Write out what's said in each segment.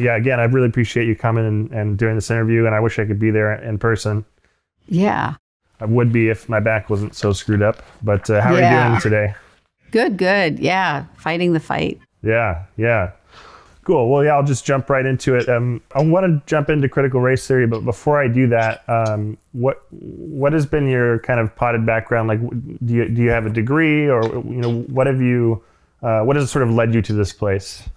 Yeah, again, I really appreciate you coming and doing this interview, and I wish I could be there in person. Yeah. I would be if my back wasn't so screwed up. But how are you doing today? Good. Yeah, fighting the fight. Yeah. Cool. Well, yeah, I'll just jump right into it. I want to jump into critical race theory, but before I do that, what has been your kind of potted background? Like, do you have a degree, or what has sort of led you to this place?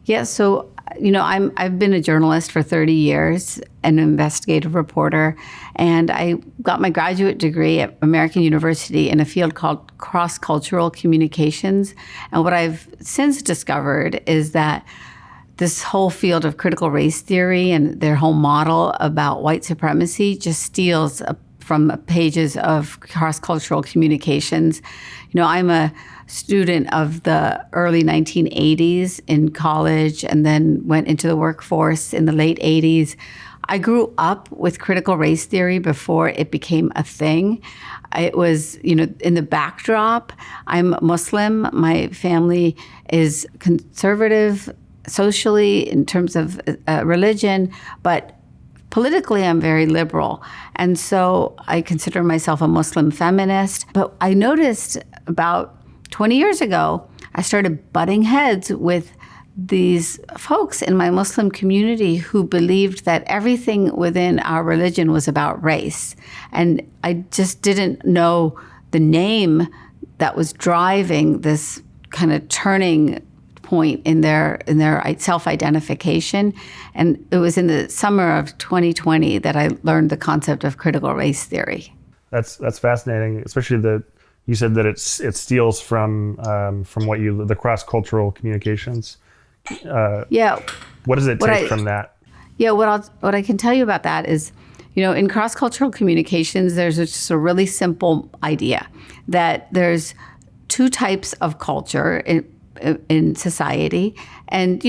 Yeah, so I've been a journalist for 30 years, an investigative reporter, and I got my graduate degree at American University in a field called cross-cultural communications. And what I've since discovered is that this whole field of critical race theory and their whole model about white supremacy just steals from pages of cross-cultural communications. I'm a student of the early 1980s in college and then went into the workforce in the late 80s. I grew up with critical race theory before it became a thing. It was, in the backdrop. I'm Muslim. My family is conservative socially in terms of religion, but politically, I'm very liberal. And so I consider myself a Muslim feminist. But I noticed about 20 years ago, I started butting heads with these folks in my Muslim community who believed that everything within our religion was about race. And I just didn't know the name that was driving this kind of turning point in their self-identification. And it was in the summer of 2020 that I learned the concept of critical race theory. That's fascinating, especially you said that it steals from the cross-cultural communications. Yeah. What does it take from that? Yeah, what I can tell you about that is, in cross-cultural communications, there's just a really simple idea that there's two types of culture in society, and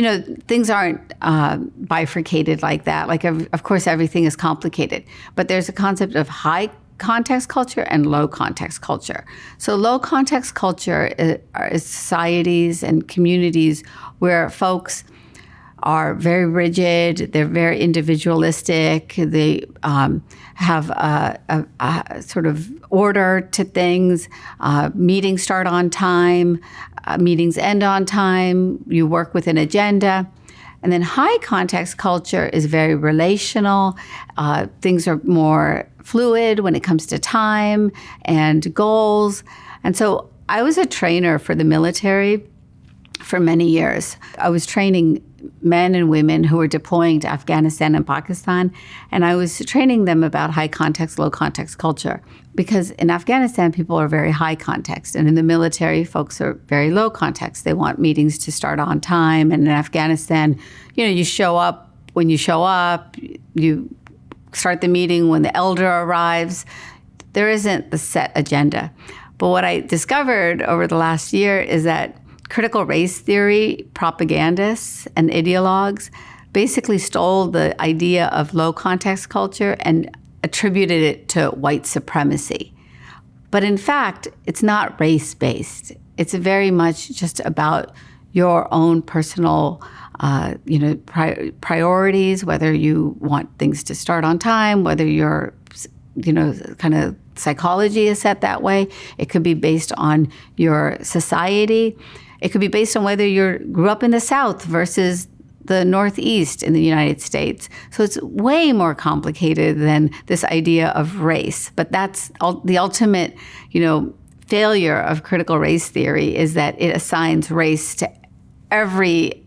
things aren't bifurcated like that. Like, of course, everything is complicated, but there's a concept of high context culture and low context culture. So low context culture is societies and communities where folks are very rigid, they're very individualistic, they have a sort of order to things. Meetings start on time, meetings end on time, you work with an agenda. And then high context culture is very relational. Things are more fluid when it comes to time and goals. And so I was a trainer for the military for many years. I was training men and women who were deploying to Afghanistan and Pakistan, and I was training them about high context, low context culture. Because in Afghanistan, people are very high context, and in the military, folks are very low context. They want meetings to start on time, and in Afghanistan, you show up when you show up, you start the meeting when the elder arrives. There isn't the set agenda. But what I discovered over the last year is that critical race theory propagandists and ideologues basically stole the idea of low context culture and attributed it to white supremacy. But in fact, it's not race-based. It's very much just about your own personal priorities, whether you want things to start on time, whether your kind of psychology is set that way. It could be based on your society. It could be based on whether you grew up in the South versus the Northeast in the United States. So it's way more complicated than this idea of race. But that's the ultimate, failure of critical race theory, is that it assigns race to every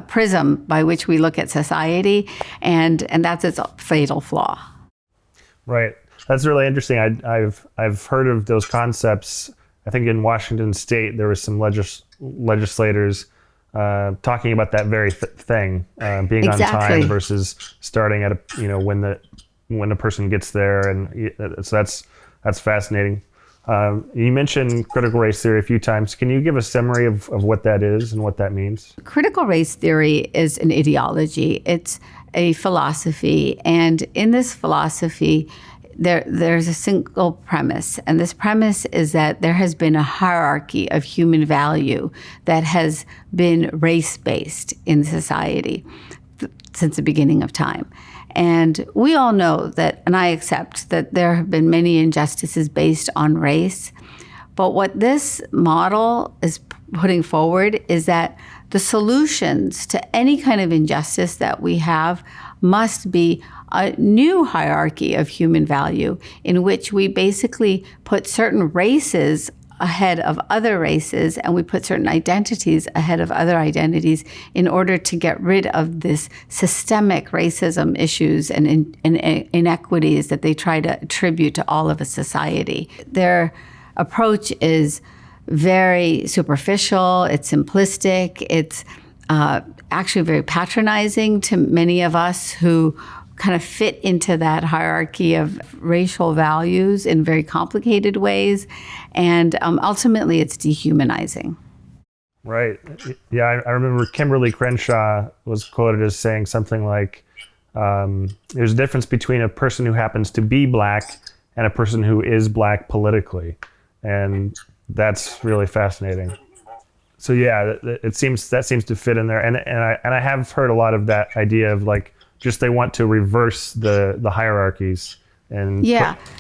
prism by which we look at society, and that's its fatal flaw. Right. That's really interesting. I've heard of those concepts. I think in Washington State there was some legislators talking about that very thing, being Exactly. on time versus starting at when the person gets there, and so that's fascinating. You mentioned critical race theory a few times. Can you give a summary of what that is and what that means? Critical race theory is an ideology. It's a philosophy, and in this philosophy, there's a single premise, and this premise is that there has been a hierarchy of human value that has been race-based in society. since the beginning of time. And we all know that, and I accept that there have been many injustices based on race. But what this model is putting forward is that the solutions to any kind of injustice that we have must be a new hierarchy of human value in which we basically put certain races ahead of other races, and we put certain identities ahead of other identities in order to get rid of this systemic racism issues and inequities that they try to attribute to all of a society. Their approach is very superficial, it's simplistic, it's actually very patronizing to many of us who kind of fit into that hierarchy of racial values in very complicated ways. And ultimately, it's dehumanizing. Right. Yeah, I remember Kimberly Crenshaw was quoted as saying something like, there's a difference between a person who happens to be black and a person who is black politically. And that's really fascinating. So yeah, that seems to fit in there. And I have heard a lot of that idea of like, just they want to reverse the hierarchies and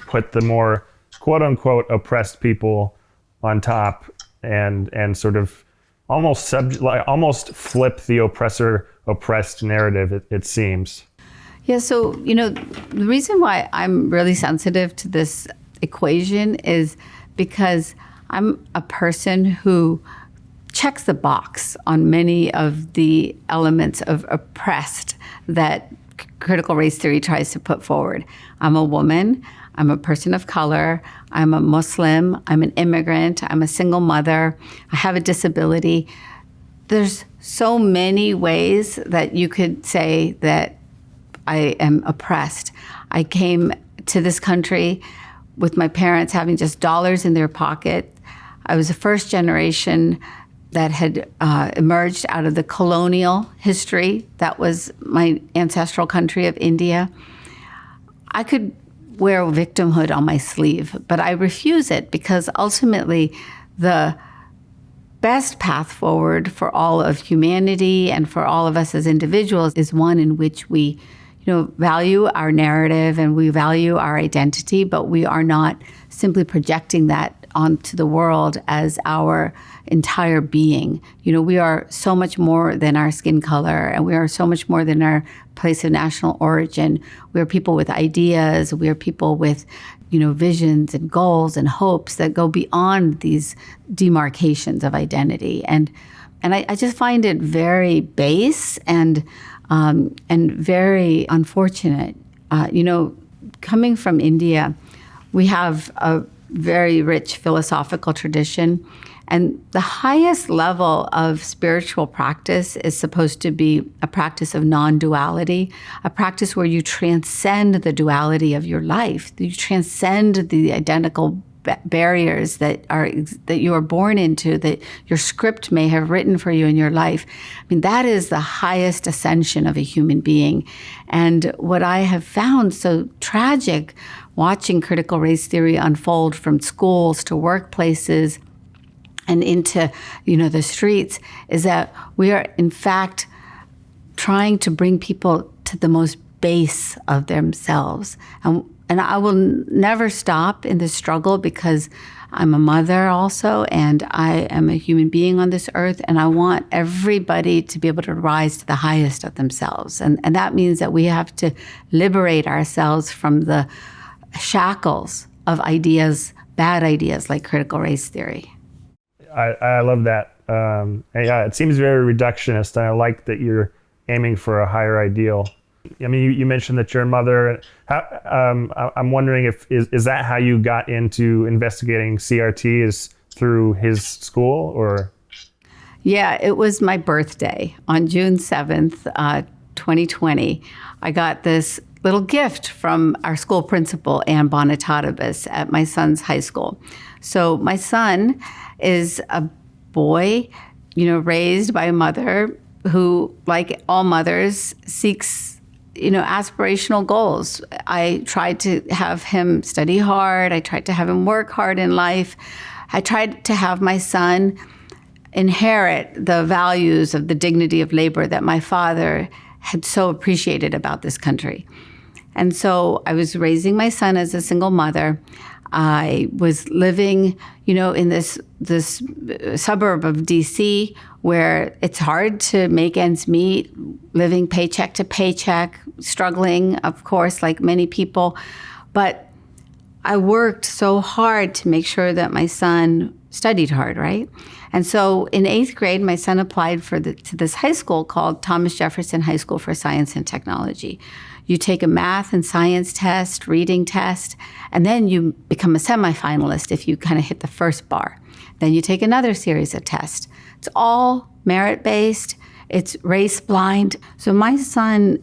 put the more quote unquote oppressed people on top and sort of almost flip the oppressor oppressed narrative, it seems. Yeah, so the reason why I'm really sensitive to this equation is because I'm a person who checks the box on many of the elements of oppressed that critical race theory tries to put forward. I'm a woman, I'm a person of color, I'm a Muslim, I'm an immigrant, I'm a single mother, I have a disability. There's so many ways that you could say that I am oppressed. I came to this country with my parents having just dollars in their pocket. I was the first generation that had emerged out of the colonial history that was my ancestral country of India. I could wear victimhood on my sleeve, but I refuse it because ultimately the best path forward for all of humanity and for all of us as individuals is one in which we value our narrative and we value our identity, but we are not simply projecting that onto the world as our entire being. We are so much more than our skin color, and we are so much more than our place of national origin. We are people with ideas. We are people with, visions and goals and hopes that go beyond these demarcations of identity. And I just find it very base and very unfortunate. Coming from India, we have a very rich philosophical tradition. And the highest level of spiritual practice is supposed to be a practice of non-duality, a practice where you transcend the duality of your life. You transcend the identical barriers that you are born into, that your script may have written for you in your life. I mean, that is the highest ascension of a human being. And what I have found so tragic watching critical race theory unfold from schools to workplaces and into, the streets, is that we are in fact trying to bring people to the most base of themselves. And I will never stop in this struggle because I'm a mother also, and I am a human being on this earth, and I want everybody to be able to rise to the highest of themselves. And that means that we have to liberate ourselves from the shackles of ideas, bad ideas like critical race theory. I love that. Yeah, it seems very reductionist, and I like that you're aiming for a higher ideal. I mean, you mentioned that you're a mother. I'm wondering is that how you got into investigating CRT, is through his school, or? Yeah, it was my birthday on June 7th, 2020. I got this little gift from our school principal, Ann Bonitatabas, at my son's high school. So my son is a boy, raised by a mother who, like all mothers, seeks, aspirational goals. I tried to have him study hard. I tried to have him work hard in life. I tried to have my son inherit the values of the dignity of labor that my father had so appreciated about this country. And so I was raising my son as a single mother. I was living, in this suburb of DC where it's hard to make ends meet, living paycheck to paycheck, struggling, of course, like many people. But I worked so hard to make sure that my son studied hard, right? And so in 8th grade, my son applied to this high school called Thomas Jefferson High School for Science and Technology. You take a math and science test, reading test, and then you become a semifinalist if you kind of hit the first bar. Then you take another series of tests. It's all merit-based. It's race-blind. So my son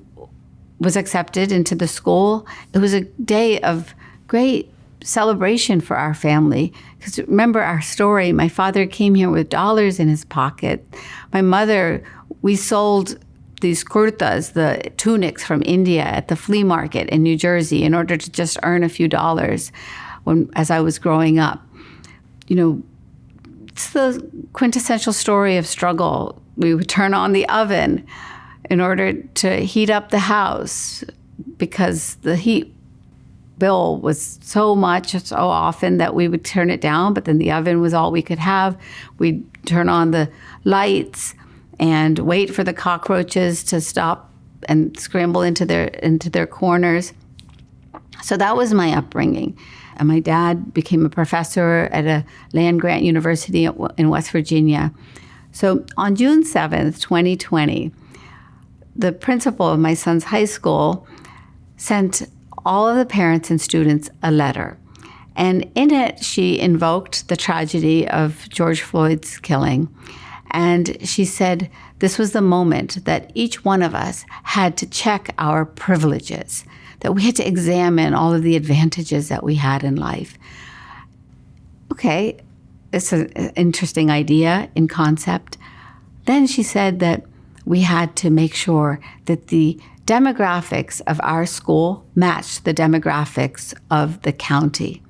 was accepted into the school. It was a day of great celebration for our family. Because remember our story, my father came here with dollars in his pocket. My mother, we sold these kurtas, the tunics from India at the flea market in New Jersey in order to just earn a few dollars as I was growing up. It's the quintessential story of struggle. We would turn on the oven in order to heat up the house because the heat bill was so much, so often that we would turn it down, but then the oven was all we could have. We'd turn on the lights and wait for the cockroaches to stop and scramble into their corners. So that was my upbringing. And my dad became a professor at a land-grant university in West Virginia. So on June 7th, 2020, the principal of my son's high school sent all of the parents and students a letter. And in it, she invoked the tragedy of George Floyd's killing. And she said this was the moment that each one of us had to check our privileges, that we had to examine all of the advantages that we had in life. Okay, it's an interesting idea in concept. Then she said that we had to make sure that the demographics of our school matched the demographics of the county.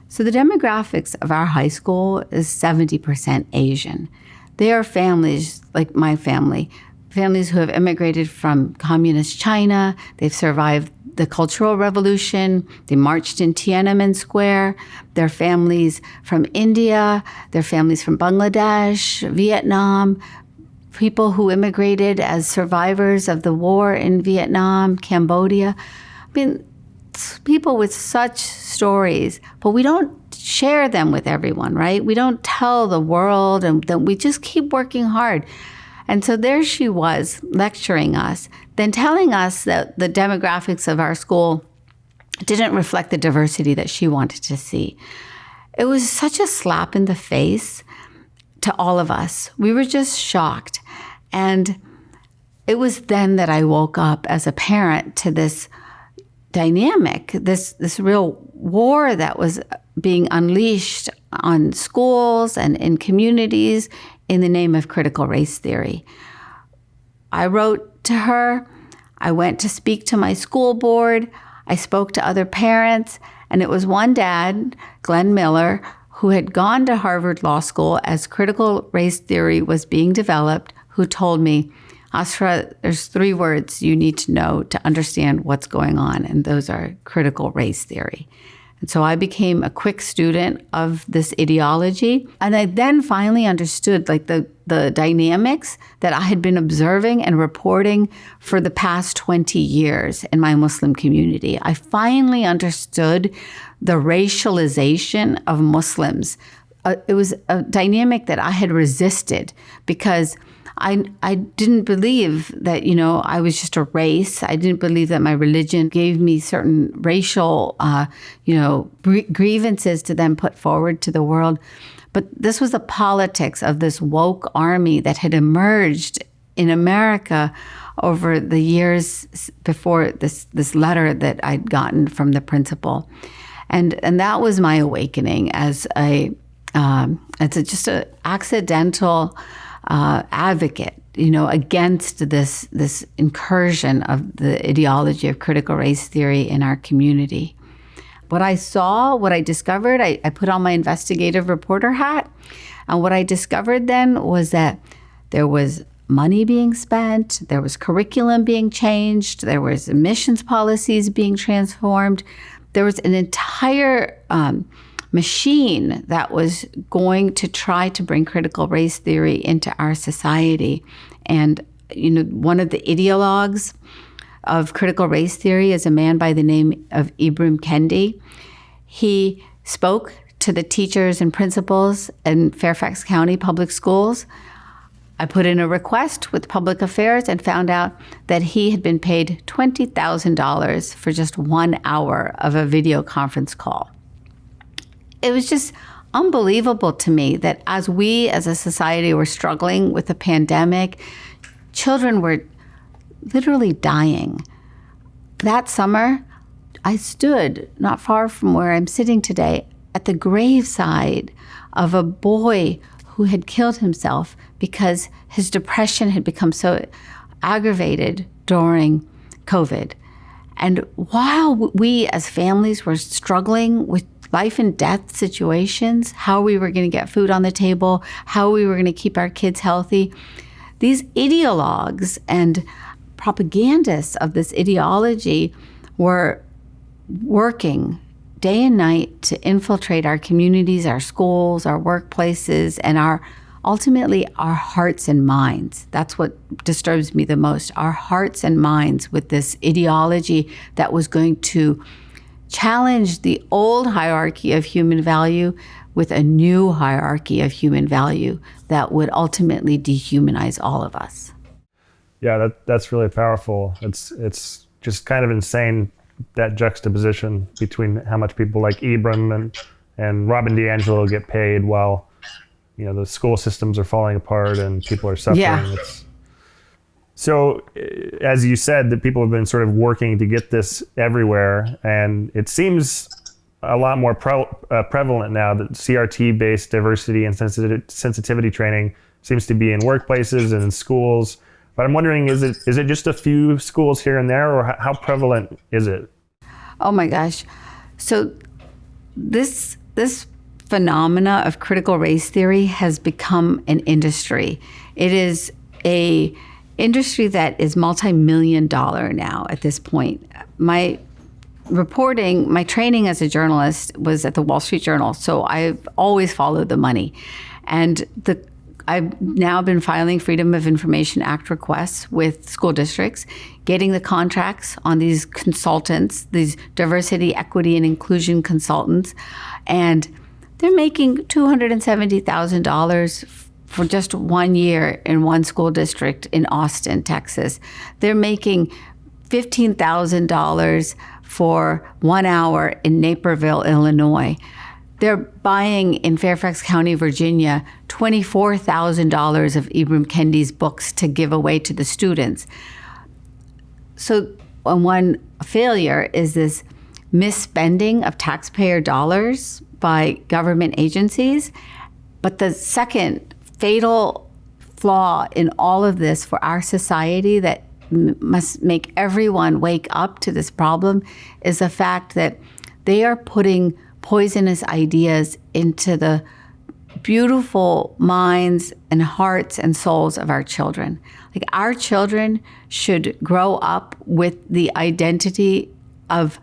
So the demographics of our high school is 70% Asian. They are families like my family, families who have immigrated from communist China. They've survived the Cultural Revolution. They marched in Tiananmen Square. They're families from India. They're families from Bangladesh, Vietnam, people who immigrated as survivors of the war in Vietnam, Cambodia. I mean, people with such stories, but we don't share them with everyone, right? We don't tell the world, and then we just keep working hard. And so there she was lecturing us, then telling us that the demographics of our school didn't reflect the diversity that she wanted to see. It was such a slap in the face to all of us. We were just shocked. And it was then that I woke up as a parent to this dynamic, this real war that was being unleashed on schools and in communities in the name of critical race theory. I wrote to her. I went to speak to my school board. I spoke to other parents. And it was one dad, Glenn Miller, who had gone to Harvard Law School as critical race theory was being developed, who told me, Asra, there's 3 words you need to know to understand what's going on, and those are critical race theory. And so I became a quick student of this ideology, and I then finally understood the dynamics that I had been observing and reporting for the past 20 years in my Muslim community. I finally understood the racialization of Muslims. It was a dynamic that I had resisted because I didn't believe that, I was just a race. I didn't believe that my religion gave me certain racial, grievances to then put forward to the world. But this was the politics of this woke army that had emerged in America over the years before this letter that I'd gotten from the principal. And that was my awakening as just an accidental advocate, against this incursion of the ideology of critical race theory in our community. What I saw, what I discovered, I put on my investigative reporter hat, and what I discovered then was that there was money being spent, there was curriculum being changed, there was admissions policies being transformed. There was an entire machine that was going to try to bring critical race theory into our society. And, one of the ideologues of critical race theory is a man by the name of Ibram Kendi. He spoke to the teachers and principals in Fairfax County Public Schools. I put in a request with Public Affairs and found out that he had been paid $20,000 for just 1 hour of a video conference call. It was just unbelievable to me that as we as a society were struggling with the pandemic, children were literally dying. That summer, I stood not far from where I'm sitting today at the graveside of a boy who had killed himself because his depression had become so aggravated during COVID. And while we as families were struggling with life and death situations, how we were going to get food on the table, how we were going to keep our kids healthy, these ideologues and propagandists of this ideology were working day and night to infiltrate our communities, our schools, our workplaces, and ultimately our hearts and minds. That's what disturbs me the most, our hearts and minds with this ideology that was going to challenge the old hierarchy of human value with a new hierarchy of human value that would ultimately dehumanize all of us. Yeah, that's really powerful. It's just kind of insane, that juxtaposition between how much people like Ibram and Robin DiAngelo get paid while the school systems are falling apart and people are suffering. Yeah. So, as you said, that people have been sort of working to get this everywhere, and it seems a lot more prevalent now that CRT-based diversity and sensitivity training seems to be in workplaces and in schools. But I'm wondering, is it just a few schools here and there, or how prevalent is it? Oh my gosh. So this phenomena of critical race theory has become an industry. It is a industry that is multi-million-dollar now at this point. My training as a journalist was at the Wall Street Journal, so I've always followed the money. And I've now been filing Freedom of Information Act requests with school districts, getting the contracts on these consultants, these diversity, equity, and inclusion consultants, and they're making $270,000 for just 1 year in one school district in Austin, Texas. They're making $15,000 for 1 hour in Naperville, Illinois. They're buying in Fairfax County, Virginia, $24,000 of Ibram Kendi's books to give away to the students. So one failure is this misspending of taxpayer dollars by government agencies. But the second fatal flaw in all of this for our society that must make everyone wake up to this problem is the fact that they are putting poisonous ideas into the beautiful minds and hearts and souls of our children. Like, our children should grow up with the identity of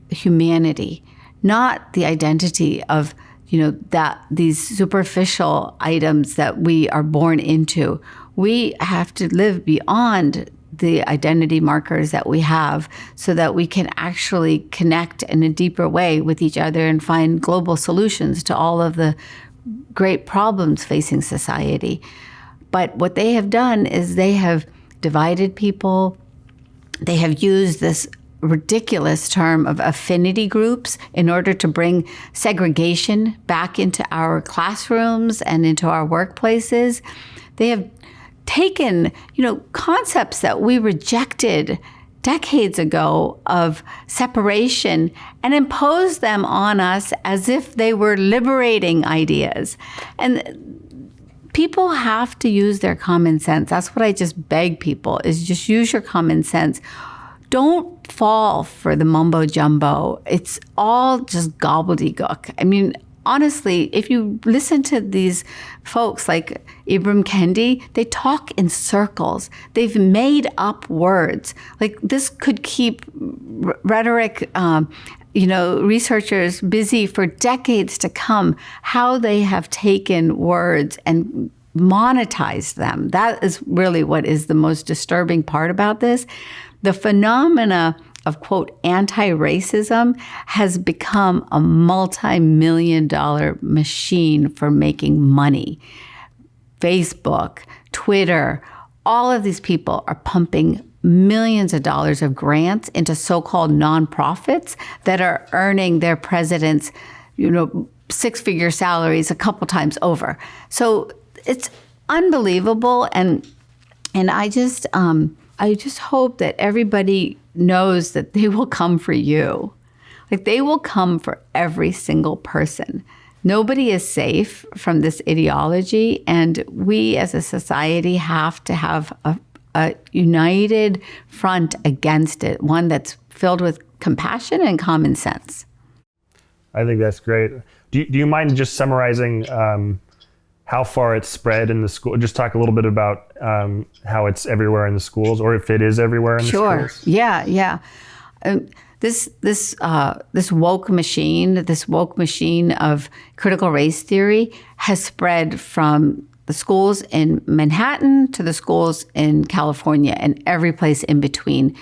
humanity, not the identity of, that these superficial items that we are born into. We have to live beyond the identity markers that we have so that we can actually connect in a deeper way with each other and find global solutions to all of the great problems facing society. But what they have done is they have divided people. They have used this ridiculous term of affinity groups in order to bring segregation back into our classrooms and into our workplaces. They have taken, concepts that we rejected decades ago of separation and imposed them on us as if they were liberating ideas. And people have to use their common sense. That's what I just beg people, is just use your common sense. Don't fall for the mumbo jumbo. It's all just gobbledygook. I mean, honestly, if you listen to these folks like Ibram Kendi, they talk in circles. They've made up words. Like this could keep rhetoric, researchers busy for decades to come, how they have taken words and monetized them. That is really what is the most disturbing part about this. The phenomena of, quote, anti-racism has become a multi-million-dollar machine for making money. Facebook, Twitter, all of these people are pumping millions of dollars of grants into so-called nonprofits that are earning their presidents, six-figure salaries a couple times over. So it's unbelievable, and I just hope that everybody knows that they will come for you. Like they will come for every single person. Nobody is safe from this ideology, and we as a society have to have a united front against it, one that's filled with compassion and common sense. I think that's great. Do you mind just summarizing how far it's spread in the school? Just talk a little bit about how it's everywhere in the schools, or if it is everywhere in the schools. Sure. Yeah. This woke machine of critical race theory has spread from the schools in Manhattan to the schools in California and every place in between.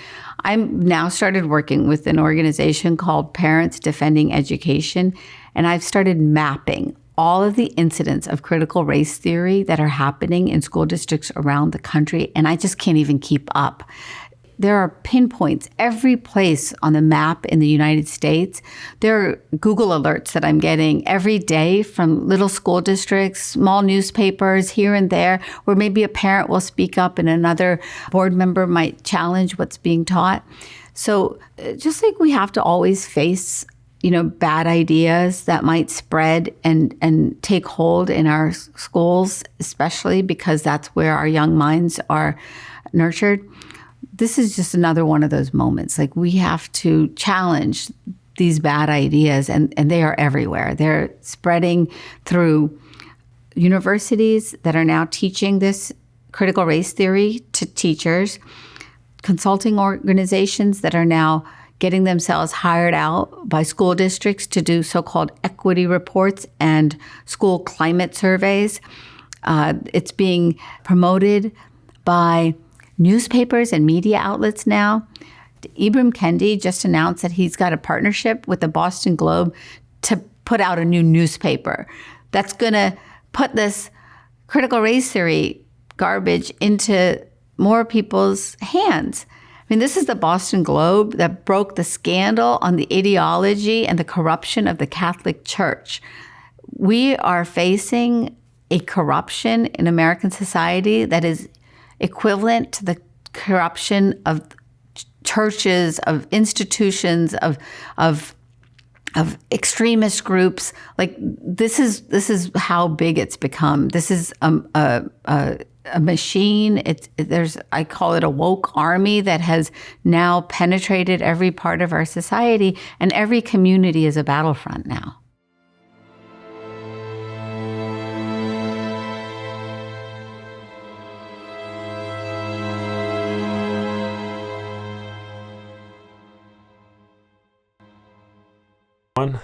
I'm now started working with an organization called Parents Defending Education, and I've started mapping all of the incidents of critical race theory that are happening in school districts around the country, and I just can't even keep up. There are pinpoints every place on the map in the United States. There are Google alerts that I'm getting every day from little school districts, small newspapers here and there, where maybe a parent will speak up and another board member might challenge what's being taught. So just like we have to always face bad ideas that might spread and take hold in our schools, especially because that's where our young minds are nurtured. This is just another one of those moments. Like we have to challenge these bad ideas, and they are everywhere. They're spreading through universities that are now teaching this critical race theory to teachers, consulting organizations that are now getting themselves hired out by school districts to do so-called equity reports and school climate surveys. It's being promoted by newspapers and media outlets now. Ibram Kendi just announced that he's got a partnership with the Boston Globe to put out a new newspaper that's going to put this critical race theory garbage into more people's hands. I mean, this is the Boston Globe that broke the scandal on the ideology and the corruption of the Catholic Church. We are facing a corruption in American society that is equivalent to the corruption of churches, of institutions, of extremist groups. Like this is how big it's become. This is a machine. I call it a woke army that has now penetrated every part of our society, and every community is a battlefront now.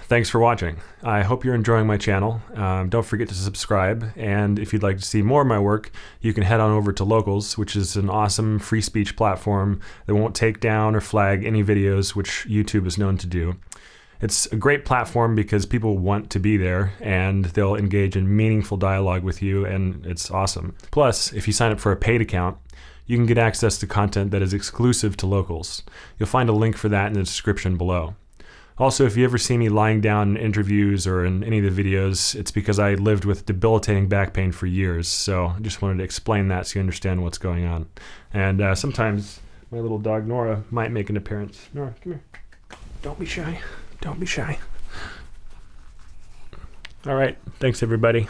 Thanks for watching. I hope you're enjoying my channel. Don't forget to subscribe, and if you'd like to see more of my work, you can head on over to Locals, which is an awesome free speech platform that won't take down or flag any videos, which YouTube is known to do. It's a great platform because people want to be there and they'll engage in meaningful dialogue with you, and it's awesome. Plus, if you sign up for a paid account, you can get access to content that is exclusive to Locals. You'll find a link for that in the description below. Also, if you ever see me lying down in interviews or in any of the videos, it's because I lived with debilitating back pain for years. So I just wanted to explain that so you understand what's going on. And sometimes my little dog Nora might make an appearance. Nora, come here. Don't be shy. Don't be shy. All right. Thanks, everybody.